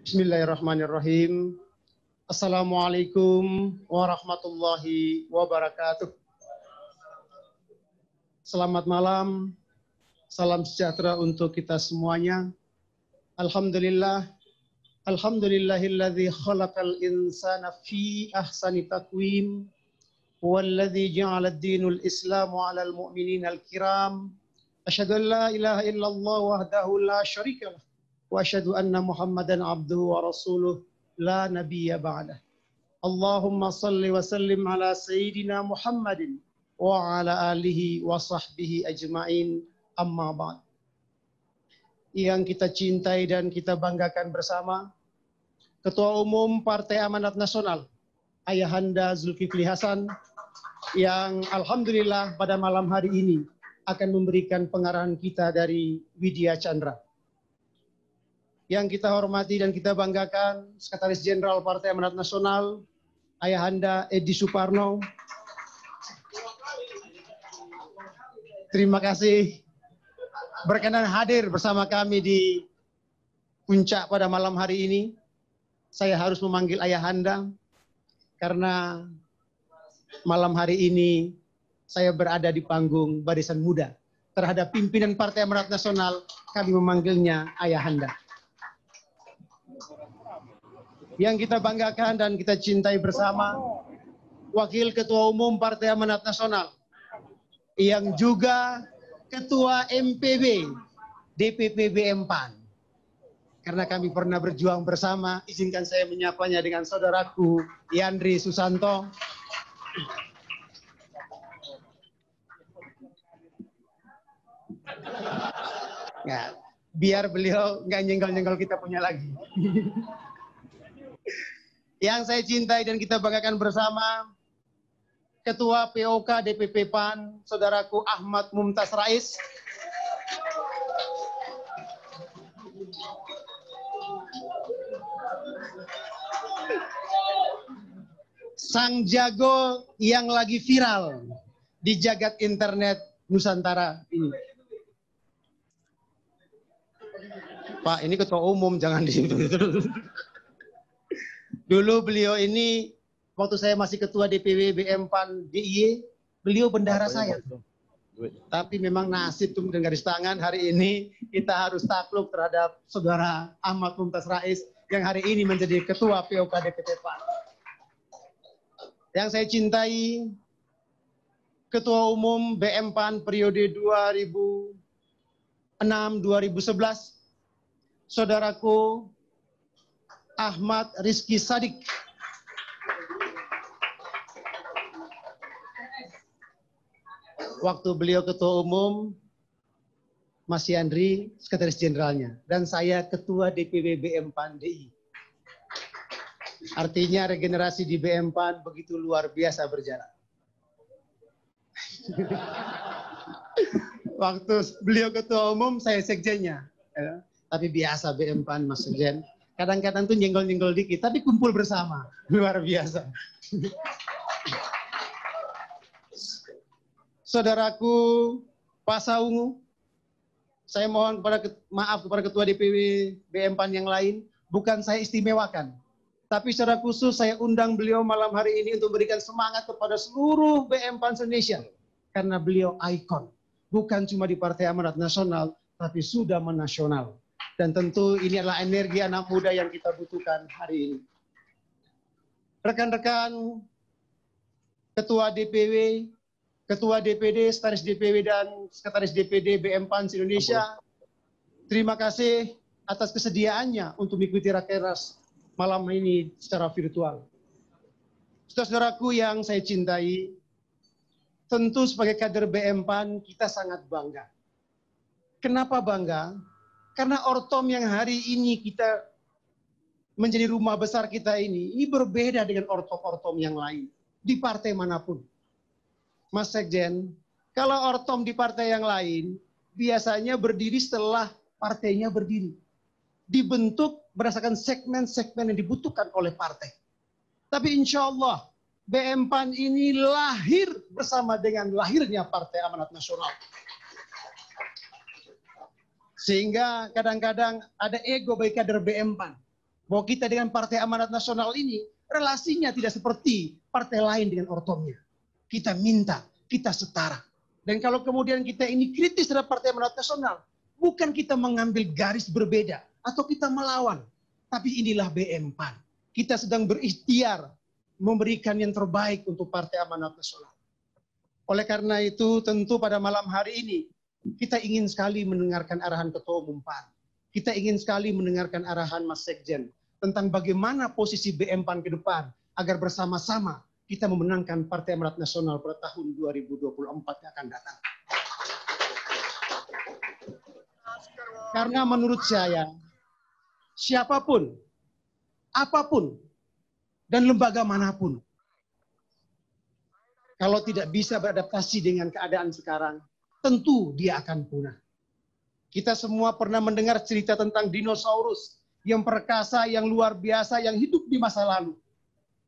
Bismillahirrahmanirrahim. Assalamualaikum warahmatullahi wabarakatuh. Selamat malam, salam sejahtera untuk kita semuanya. Alhamdulillah, alhamdulillahilladzi khalaqal insana fi ahsani taqwim, walladzi ja'ala ad-dinul islamu 'alal mu'minina al-kiram. Asyhadu an la ilaha illallah wahdahu la syarikalah. Wa asyhadu anna Muhammadan abduhu wa rasuluh la nabiyya ba'dah. Allahumma salli wa sallim ala sayyidina Muhammadin wa ala alihi wa sahbihi ajma'in, amma ba'd. Yang kita cintai dan kita banggakan bersama, Ketua Umum Partai Amanat Nasional, Ayahanda Zulkifli Hasan, yang alhamdulillah pada malam hari ini akan memberikan pengarahan kita dari Widya Chandra. Yang kita hormati dan kita banggakan, Sekretaris Jenderal Partai Amanat Nasional, Ayahanda Edi Suparno. Terima kasih berkenan hadir bersama kami di puncak pada malam hari ini. Saya harus memanggil Ayahanda karena malam hari ini saya berada di panggung Barisan Muda. Terhadap pimpinan Partai Amanat Nasional, kami memanggilnya Ayahanda. Yang kita banggakan dan kita cintai bersama, Wakil Ketua Umum Partai Amanat Nasional, yang juga Ketua MPB DPP BM PAN. Karena kami pernah berjuang bersama, izinkan saya menyapanya dengan saudaraku Yandri Susanto. Ya, biar beliau nggak nyenggol-nyenggol kita punya lagi. Yang saya cintai dan kita banggakan bersama, Ketua POK DPP PAN, saudaraku Ahmad Mumtaz Rais. Sang jago yang lagi viral di jagat internet Nusantara ini. Pak, ini Ketua Umum, jangan di situ. Dulu beliau ini, waktu saya masih Ketua DPW BM PAN DIY, beliau bendahara saya. Tapi memang nasib itu dengan garis tangan, hari ini kita harus takluk terhadap saudara Ahmad Mumtaz Rais yang hari ini menjadi Ketua POK DPP PAN. Yang saya cintai, Ketua Umum BM PAN periode 2006-2011, saudaraku Ahmad Rizky Sadik. Waktu beliau Ketua Umum, Mas Yandri Sekretaris Jenderalnya, dan saya Ketua DPW BM PAN DI. Artinya regenerasi di BM PAN begitu luar biasa berjalan. Waktu beliau Ketua Umum, saya sekjennya. Tapi biasa BM PAN, Mas Sekjen. Kadang-kadang tuh nyenggol-nyenggol dikit, tapi kumpul bersama. Luar biasa. Saudaraku Pak Saungu, saya mohon maaf kepada Ketua DPW BM PAN yang lain, bukan saya istimewakan. Tapi secara khusus saya undang beliau malam hari ini untuk memberikan semangat kepada seluruh BM PAN Indonesia. Karena beliau ikon, bukan cuma di Partai Amanat Nasional, tapi sudah menasional. Dan tentu ini adalah energi anak muda yang kita butuhkan hari ini. Rekan-rekan Ketua DPW, Ketua DPD, Sekretaris DPW dan Sekretaris DPD BM PAN Indonesia, terima kasih atas kesediaannya untuk mengikuti rakernas malam ini secara virtual. Saudara-saudaraku yang saya cintai, tentu sebagai kader BM PAN kita sangat bangga. Kenapa bangga? Karena Ortom yang hari ini kita menjadi rumah besar kita ini berbeda dengan Ortom-Ortom yang lain di partai manapun. Mas Sekjen, kalau Ortom di partai yang lain biasanya berdiri setelah partainya berdiri. Dibentuk berdasarkan segmen-segmen yang dibutuhkan oleh partai. Tapi insya Allah BM PAN ini lahir bersama dengan lahirnya Partai Amanat Nasional. Sehingga kadang-kadang ada ego bagi kader BM PAN. bahwa kita dengan Partai Amanat Nasional ini relasinya tidak seperti partai lain dengan ortomnya. Kita minta, kita setara. Dan kalau kemudian kita ini kritis terhadap Partai Amanat Nasional, bukan kita mengambil garis berbeda atau kita melawan, tapi inilah BM PAN. Kita sedang berikhtiar memberikan yang terbaik untuk Partai Amanat Nasional. Oleh karena itu, tentu pada malam hari ini kita ingin sekali mendengarkan arahan Ketua Umum PAN. Kita ingin sekali mendengarkan arahan Mas Sekjen tentang bagaimana posisi BM PAN ke depan agar bersama-sama kita memenangkan Partai Amanat Nasional pada tahun 2024 yang akan datang. Karena menurut saya, siapapun, apapun, dan lembaga manapun, kalau tidak bisa beradaptasi dengan keadaan sekarang, tentu dia akan punah. Kita semua pernah mendengar cerita tentang dinosaurus yang perkasa, yang luar biasa, yang hidup di masa lalu.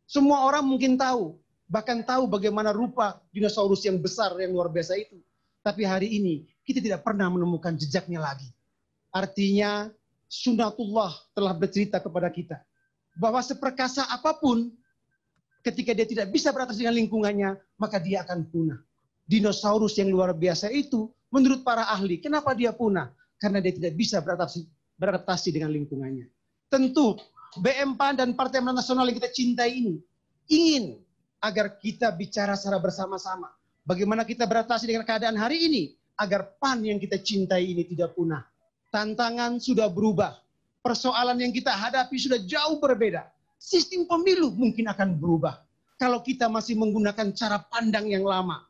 Semua orang mungkin tahu, bahkan tahu bagaimana rupa dinosaurus yang besar, yang luar biasa itu. Tapi hari ini kita tidak pernah menemukan jejaknya lagi. Artinya sunnatullah telah bercerita kepada kita bahwa seperkasa apapun, ketika dia tidak bisa beradaptasi dengan lingkungannya, maka dia akan punah. Dinosaurus yang luar biasa itu, menurut para ahli, kenapa dia punah? Karena dia tidak bisa beradaptasi dengan lingkungannya. Tentu BM PAN dan Partai Amanat Nasional yang kita cintai ini ingin agar kita bicara secara bersama-sama. Bagaimana kita beradaptasi dengan keadaan hari ini agar PAN yang kita cintai ini tidak punah. Tantangan sudah berubah. Persoalan yang kita hadapi sudah jauh berbeda. Sistem pemilu mungkin akan berubah. Kalau kita masih menggunakan cara pandang yang lama,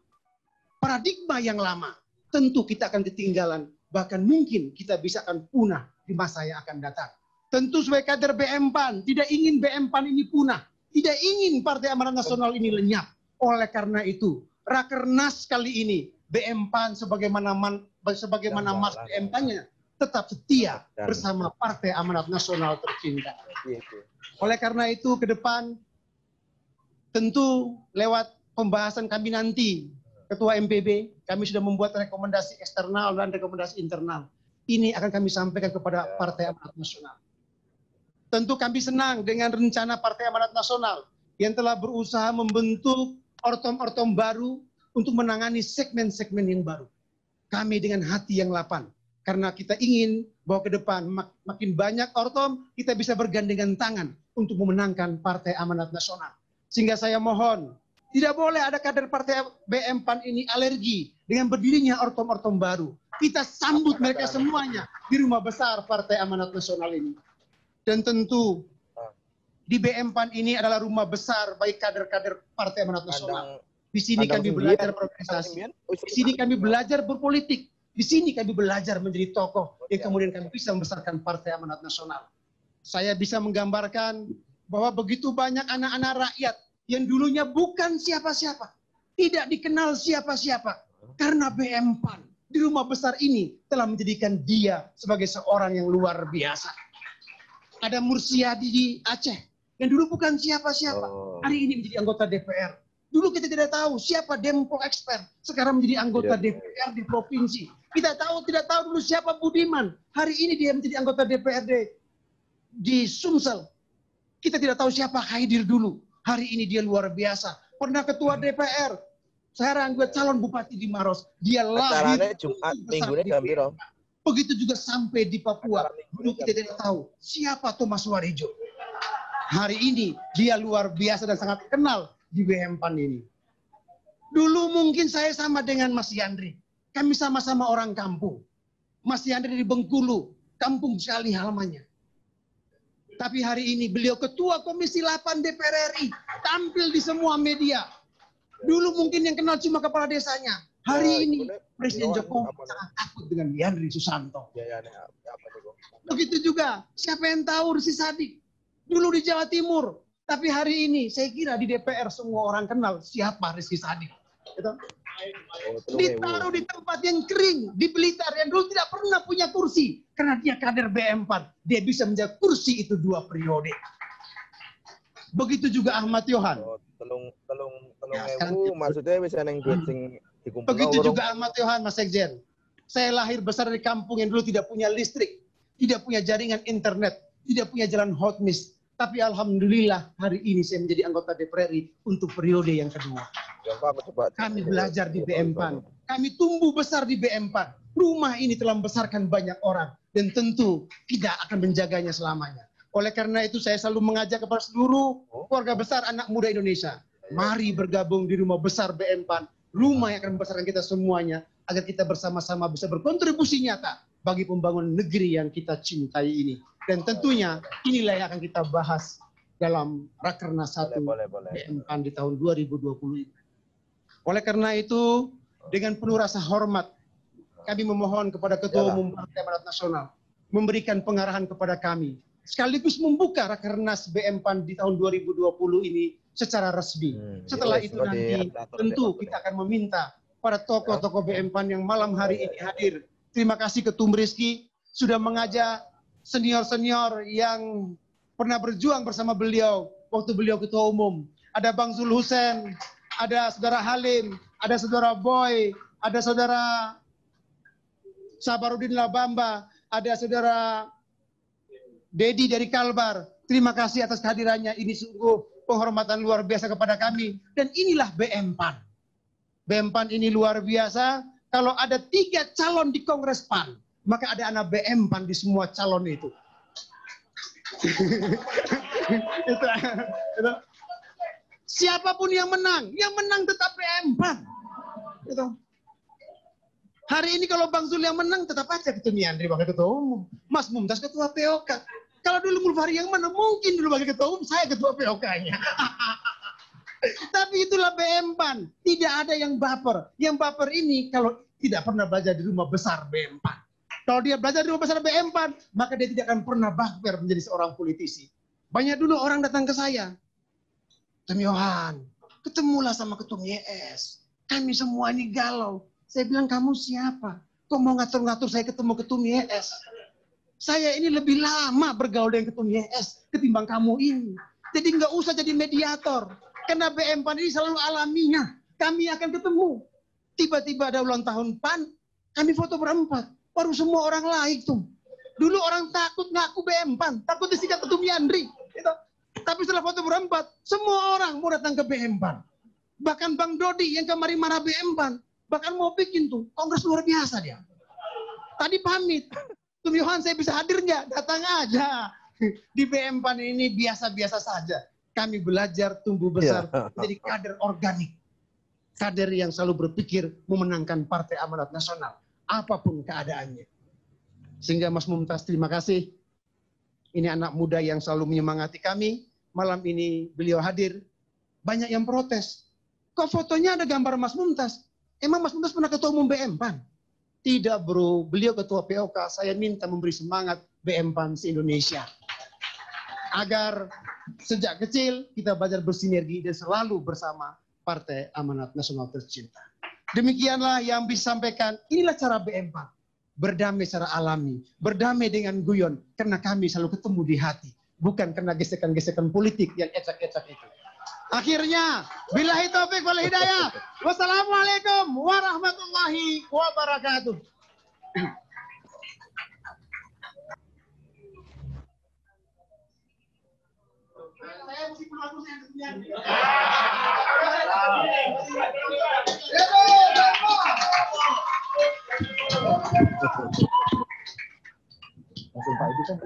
paradigma yang lama, tentu kita akan ketinggalan. Bahkan mungkin kita bisa akan punah di masa yang akan datang. Tentu sebagai kader BM PAN, tidak ingin BM PAN ini punah. Tidak ingin Partai Amanat Nasional ini lenyap. Oleh karena itu, Rakernas kali ini, BM PAN sebagaimana Mas BM PAN-nya, tetap setia bersama Partai Amanat Nasional tercinta. Oleh karena itu, ke depan, tentu lewat pembahasan kami nanti, Ketua MPB, kami sudah membuat rekomendasi eksternal dan rekomendasi internal. Ini akan kami sampaikan kepada Partai Amanat Nasional. Tentu kami senang dengan rencana Partai Amanat Nasional yang telah berusaha membentuk ortom-ortom baru untuk menangani segmen-segmen yang baru. Kami dengan hati yang lapang, karena kita ingin bahwa ke depan makin banyak ortom, kita bisa bergandengan tangan untuk memenangkan Partai Amanat Nasional. Sehingga saya mohon, tidak boleh ada kader Partai BM PAN ini alergi dengan berdirinya ortom-ortom baru. Kita sambut mereka semuanya di rumah besar Partai Amanat Nasional ini. Dan tentu di BM PAN ini adalah rumah besar bagi kader-kader Partai Amanat Nasional. Di sini kami belajar berorganisasi. Di sini kami belajar berpolitik. Di sini kami belajar menjadi tokoh yang kemudian kami bisa membesarkan Partai Amanat Nasional. Saya bisa menggambarkan bahwa begitu banyak anak-anak rakyat yang dulunya bukan siapa-siapa, tidak dikenal siapa-siapa, karena BM PAN di rumah besar ini telah menjadikan dia sebagai seorang yang luar biasa. Ada Mursyadi di Aceh, yang dulu bukan siapa-siapa, hari ini menjadi anggota DPR. Dulu kita tidak tahu siapa Dempo Expert, sekarang menjadi anggota DPR di provinsi. Kita tidak tahu dulu siapa Budiman, hari ini dia menjadi anggota DPRD di Sumsel. Kita tidak tahu siapa Khaidir dulu, hari ini dia luar biasa. Pernah ketua DPR, sekarang gue calon bupati di Maros. Dia lahir Jumat, minggu ini jam. Begitu juga sampai di Papua. Dulu kita tidak tahu siapa Thomas Warijo. Hari ini dia luar biasa dan sangat kenal di BM PAN ini. Dulu mungkin saya sama dengan Mas Yandri. Kami sama-sama orang kampung. Mas Yandri di Bengkulu, kampung sekali halamannya. Tapi hari ini beliau ketua Komisi 8 DPR RI, tampil di semua media. Dulu mungkin yang kenal cuma kepala desanya. Hari ini Presiden Jokowi sangat takut dengan Yandri Susanto. Begitu juga, siapa yang tahu Rizky Sadik? Dulu di Jawa Timur. Tapi hari ini saya kira di DPR semua orang kenal siapa Rizky Sadik. Gitu. Ditaruh di tempat yang kering, di Blitar, yang dulu tidak pernah punya kursi. Karena dia kader BM PAN. Dia bisa menjaga kursi itu 2 periode. Begitu juga Ahmad Yohan. Telung maksudnya bisa neng duit sing dikumpul. Begitu juga Ahmad Yohan, Mas Sekjen. Saya lahir besar di kampung yang dulu tidak punya listrik, tidak punya jaringan internet, tidak punya jalan hotmiss. Tapi alhamdulillah hari ini saya menjadi anggota DPR RI untuk periode yang kedua. Kami belajar di BM PAN. Kami tumbuh besar di BM PAN. Rumah ini telah membesarkan banyak orang. Dan tentu tidak akan menjaganya selamanya. Oleh karena itu saya selalu mengajak kepada seluruh keluarga besar anak muda Indonesia. Mari bergabung di rumah besar BM PAN. Rumah yang akan membesarkan kita semuanya. Agar kita bersama-sama bisa berkontribusi nyata bagi pembangunan negeri yang kita cintai ini. Dan tentunya inilah yang akan kita bahas dalam Rakernas 1 BM PAN di tahun 2020 ini. Oleh karena itu, dengan penuh rasa hormat, kami memohon kepada Ketua Umum Partai Amanat Nasional memberikan pengarahan kepada kami, sekaligus membuka Rakernas BM PAN di tahun 2020 ini secara resmi. Setelah itu nanti tentu kita akan meminta para tokoh-tokoh BM PAN yang malam hari ini hadir. Terima kasih Ketum Rizky sudah mengajak senior-senior yang pernah berjuang bersama beliau waktu beliau Ketua Umum. Ada Bang Zul Husen, ada Saudara Halim, ada Saudara Boy, ada Saudara Sabarudin Labamba, ada Saudara Dedi dari Kalbar. Terima kasih atas kehadirannya. Ini sungguh penghormatan luar biasa kepada kami. Dan inilah BM PAN. BM PAN ini luar biasa. Kalau ada 3 calon di Kongres PAN, maka ada anak BM PAN di semua calon itu. itu. Siapapun yang menang tetap BM PAN. Itu. Hari ini kalau Bang Zul yang menang, tetap aja Ketum Yandri wakil Ketua Umum. Mas Mumtaz Ketua POK. Kalau dulu Mulfari yang mana, mungkin dulu wakil Ketua Umum, saya Ketua POK-nya. Tapi itulah BM PAN. Tidak ada yang baper. Yang baper ini kalau tidak pernah belajar di rumah besar BM PAN. Kalau dia belajar di rumah besar BM PAN, maka dia tidak akan pernah baper menjadi seorang politisi. Banyak dulu orang datang ke saya. Ketum Yohan, ketemulah sama Ketum YS. Kami semua ini galau. Saya bilang, kamu siapa? Kok mau ngatur-ngatur saya ketemu Ketum YS? Saya ini lebih lama bergaul dengan Ketum YS ketimbang kamu ini. Jadi nggak usah jadi mediator. Karena BM PAN ini selalu alamiah. Kami akan ketemu. Tiba-tiba ada ulang tahun PAN, kami foto berempat. Baru semua orang like tuh. Dulu orang takut ngaku BM PAN, takut disikat Ketum Yandri. Gitu. Tapi setelah foto berempat, semua orang mau datang ke BM PAN. Bahkan Bang Dodi yang kemarin marah BM PAN, bahkan mau bikin tuh kongres luar biasa dia. Tadi pamit, Ketum Yohan saya bisa hadir nggak? Datang aja. Di BM PAN ini biasa-biasa saja. Kami belajar tumbuh besar menjadi kader organik. Kader yang selalu berpikir memenangkan Partai Amanat Nasional. Apapun keadaannya. Sehingga Mas Mumtaz terima kasih. Ini anak muda yang selalu menyemangati kami. Malam ini beliau hadir. Banyak yang protes. Kok fotonya ada gambar Mas Mumtaz? Emang Mas Mumtaz pernah Ketua Umum BM PAN? Tidak bro, beliau Ketua POK. Saya minta memberi semangat BM PAN se-Indonesia. Agar sejak kecil kita belajar bersinergi dan selalu bersama Partai Amanat Nasional tercinta. Demikianlah yang bisa sampaikan. Inilah cara BM PAN. Berdamai secara alami. Berdamai dengan guyon. Karena kami selalu ketemu di hati. Bukan karena gesekan-gesekan politik yang ecak-ecak itu. Akhirnya, billahi taufik wal hidayah. Wassalamualaikum warahmatullahi wabarakatuh. Langsung Pak Ibu kan.